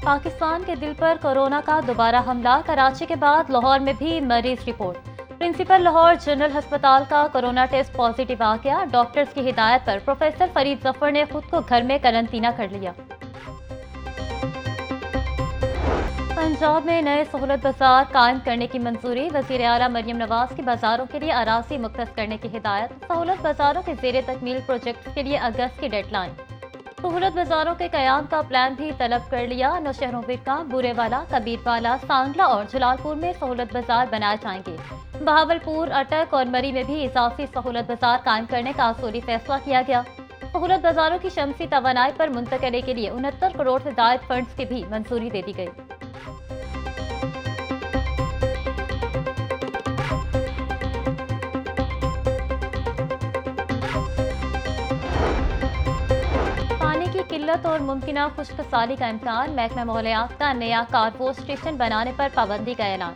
पाकिस्तान के दिल पर कोरोना का दोबारा हमला। कराची के बाद लाहौर में भी मरीज रिपोर्ट। प्रिंसिपल लाहौर जनरल अस्पताल का कोरोना टेस्ट पॉजिटिव आ गया। डॉक्टर्स की हिदायत पर प्रोफेसर फरीद जफर ने खुद को घर में करंटीना कर लिया। पंजाब में नए सहूलत बाजार कायम करने की मंजूरी। वज़ीर आला मरियम नवाज की बाजारों के लिए अराजी मुख्तस करने की हिदायत। सहूलत बाजारों के ज़ेरे तकमील प्रोजेक्ट के लिए अगस्त की डेडलाइन। सहूलत बाजारों के कयाम का प्लान भी तलब कर लिया। नौशहरों बिरका, बूरेवाला, कबीरवाला, सांगला और जलालपुर में सहूलत बाजार बनाए जाएंगे। बहावलपुर, अटक और मरी में भी इजाफी सहूलत बाजार कायम करने का असूली फैसला किया गया। सहूलत बाजारों की शमसी तवानाई पर मुंतकली के लिए 69 करोड़ से जायद फंड्स की भी मंजूरी दे दी गई। किल्लत और मुमकिना खुश्क साली का इम्कान। महकमा माहौलियात का नया कारपोर्ट स्टेशन बनाने पर पाबंदी का ऐलान।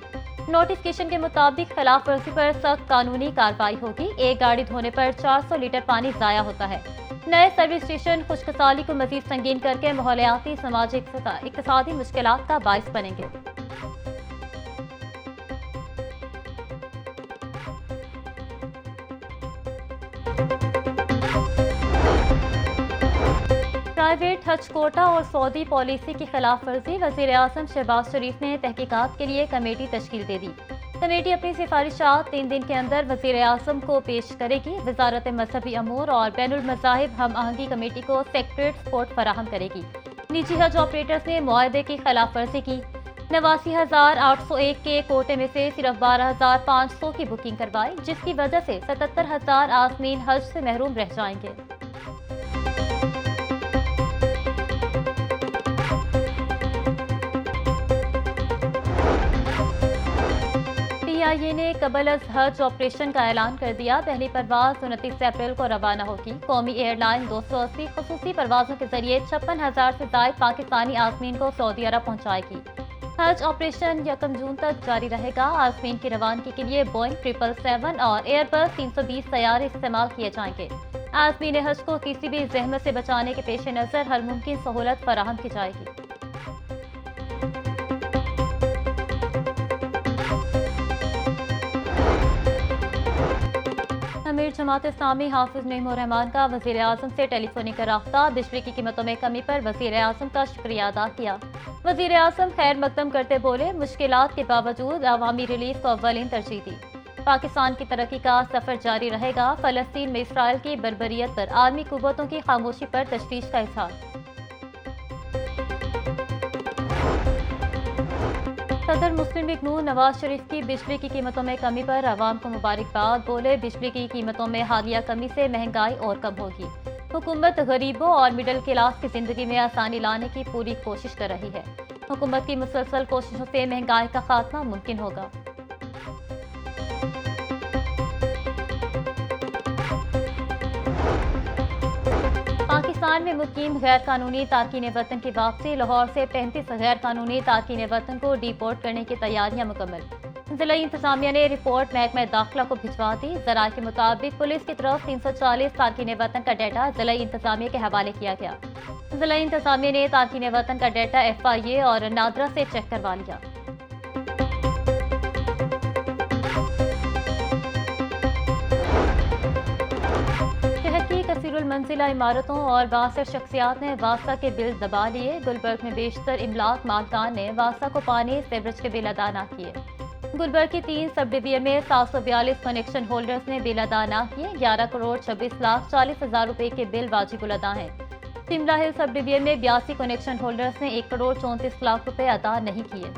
नोटिफिकेशन के मुताबिक खिलाफ वर्जी पर सख्त कानूनी कार्रवाई होगी। एक गाड़ी धोने पर 400 लीटर पानी जाया होता है। नए सर्विस स्टेशन खुश्क साली को मजीद संगीन करके माहौलियाती, समाजी, इक्तिसादी मुश्किलात का बाइस बनेंगे। प्राइवेट हज कोटा और सऊदी पॉलिसी की खिलाफ वर्जी। वज़ीर आज़म शहबाज शरीफ ने तहकीकात के लिए कमेटी तश्कील दे दी। कमेटी अपनी सिफारिशात 3 दिन के अंदर वज़ीर आज़म को पेश करेगी। वजारत मजहबी अमूर और बैनुल मज़ाहिब हम आहंगी कमेटी को सेक्रेटरीट सपोर्ट फराहम करेगी। निजी हज ऑपरेटर्स ने मुआहदे की खिलाफ वर्जी की। 89,801 के कोटे में से सिर्फ 12,500 की बुकिंग करवाई, जिसकी वजह से 77,000 आज़मीन हज से महरूम रह जाएंगे। PIA ने कबल अज हज ऑपरेशन का ऐलान कर दिया। पहली परवाज 29 अप्रैल को रवाना होगी। कौमी एयरलाइन 280 खसूसी परवाजों के जरिए 56,000 से ज्यादा पाकिस्तानी आज़मीन को सऊदी अरब पहुंचाएगी। हज ऑपरेशन 1 जून तक जारी रहेगा। आज़मीन की रवानगी के लिए बोइंग 777 और एयरबस 320 तैयारे इस्तेमाल किए जाएंगे। आज़मीन हज को किसी भी जहमत से बचाने के पेश नज़र हर मुमकिन सहूलत फराहम की जाएगी। अमीर जमात इस्लामी हाफिज नईमुर रहमान का वज़ीर आज़म से टेलीफोनिक राब्ता। बिजली की कीमतों में कमी पर वज़ीर आज़म का शुक्रिया अदा किया। वज़ीर आज़म खैर मकदम करते बोले, मुश्किलात के बावजूद अवामी रिलीफ को अव्वलीन तरजीह दी। पाकिस्तान की तरक्की का सफर जारी रहेगा। फ़लस्तीन में इसराइल की बर्बरियत पर आर्मी कुव्वतों की खामोशी पर तशवीश का इज़हार। सदर मुस्लिम लीग नून नवाज शरीफ की बिजली की कीमतों में कमी पर अवाम को मुबारकबाद। बोले, बिजली की कीमतों में हालिया कमी से महंगाई और कम होगी। हुकूमत गरीबों और मिडिल क्लास की जिंदगी में आसानी लाने की पूरी कोशिश कर रही है। हुकूमत की मुसलसल कोशिशों से महंगाई का खात्मा मुमकिन होगा। पाकिस्तान में मुकीम गैर कानूनी तारकीन वतन की वापसी। लाहौर से 35 गैर कानूनी तारकीन वतन को डिपोर्ट करने की तैयारियां मुकम्मल। जिला इंतजामिया ने रिपोर्ट महकमा दाखिला को भिजवा दी। जराये के मुताबिक पुलिस की तरफ 340 तारकीन वतन का डाटा जिला इंतजामिया के हवाले किया गया। जिला इंतजामिया ने तारकीन वतन का डाटा FIA और नादरा से चेक करवा लिया। कसीरुल मंजिला इमारतों और वासा शख्सियात ने वासा के बिल दबा लिए। गुलबर्ग में बेशतर इमलाक मालकान ने वासा को पानी सेवरेज के बिल अदा न किए। गुलबर्ग की 3 सब डिवीजन में 742 कनेक्शन होल्डर्स ने बिल अदा न किए। 11 करोड़ 26 लाख 40 हजार रुपए के बिल वाजिब अदा हैं। शिमला हिल सब डिवीजन में 82 कनेक्शन होल्डर्स ने 1 करोड़ 34 लाख रुपए अदा नहीं किए।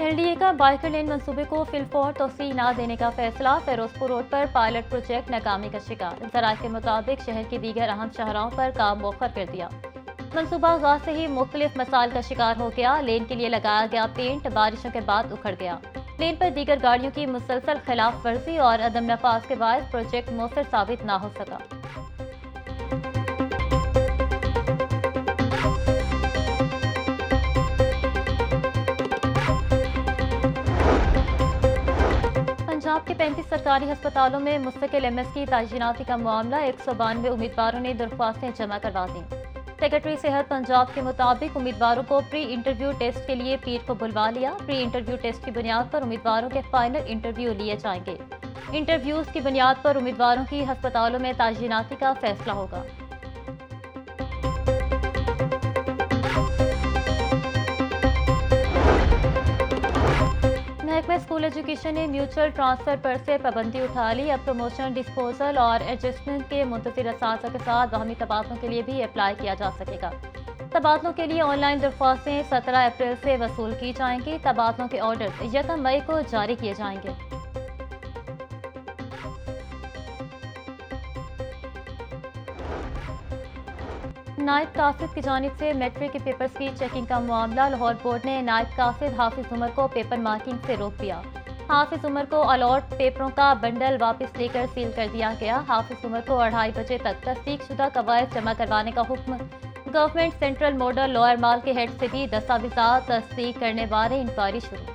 NDA का बाइकर लेन मंसूबे को फिलफौर तोसी न देने का फैसला। फिरोजपुर रोड पर पायलट प्रोजेक्ट नाकामी का शिकार। जराये के मुताबिक शहर के दीगर अहम शहरों पर काम मौखर कर दिया। मंसूबा आगाज से ही मुख्तलिफ मसाइल का शिकार हो गया। लेन के लिए लगाया गया पेंट बारिशों के बाद उखड़ गया। लेन पर दीगर गाड़ियों की मुसलसल खिलाफ वर्जी और अदम नफाज के बाद प्रोजेक्ट मौसर साबित न हो सका। पंजाब के 35 सरकारी अस्पतालों में मुस्तकिल एमएस की तैनाती का मामला 192 उम्मीदवारों ने दरख्वास्तें जमा करवा दी। सेक्रेटरी सेहत पंजाब के मुताबिक उम्मीदवारों को प्री इंटरव्यू टेस्ट के लिए पीर को बुलवा लिया। प्री इंटरव्यू टेस्ट की बुनियाद पर उम्मीदवारों के फाइनल इंटरव्यू लिए जाएंगे। इंटरव्यूज की बुनियाद पर उम्मीदवारों की अस्पतालों में तैनाती का फैसला होगा। महकमा स्कूल एजुकेशन ने म्यूचुअल ट्रांसफर पर से पाबंदी उठा ली। अब प्रमोशन, डिस्पोजल और एडजस्टमेंट के मुंतज़िर असातिज़ा के साथ बाहमी तबादलों के लिए भी अप्लाई किया जा सकेगा। तबादलों के लिए ऑनलाइन दरख्वास्तें 17 अप्रैल से वसूल की जाएंगी। तबादलों के ऑर्डर 1 मई को जारी किए जाएंगे। नायब कासिद की जानिब से मैट्रिक के पेपर्स की चेकिंग का मामला। लाहौर बोर्ड ने नायब कासिद हाफिज उमर को पेपर मार्किंग से रोक दिया। हाफिज उमर को अलॉट पेपरों का बंडल वापस लेकर सील कर दिया गया। हाफिज उमर को 2:30 बजे तक तस्दीकशुदा कवायद जमा करवाने का हुक्म। गवर्नमेंट सेंट्रल मॉडल लॉयर माल के हेड से भी दस्तावेजात तस्दीक करने बारे इंक्वायरी शुरू।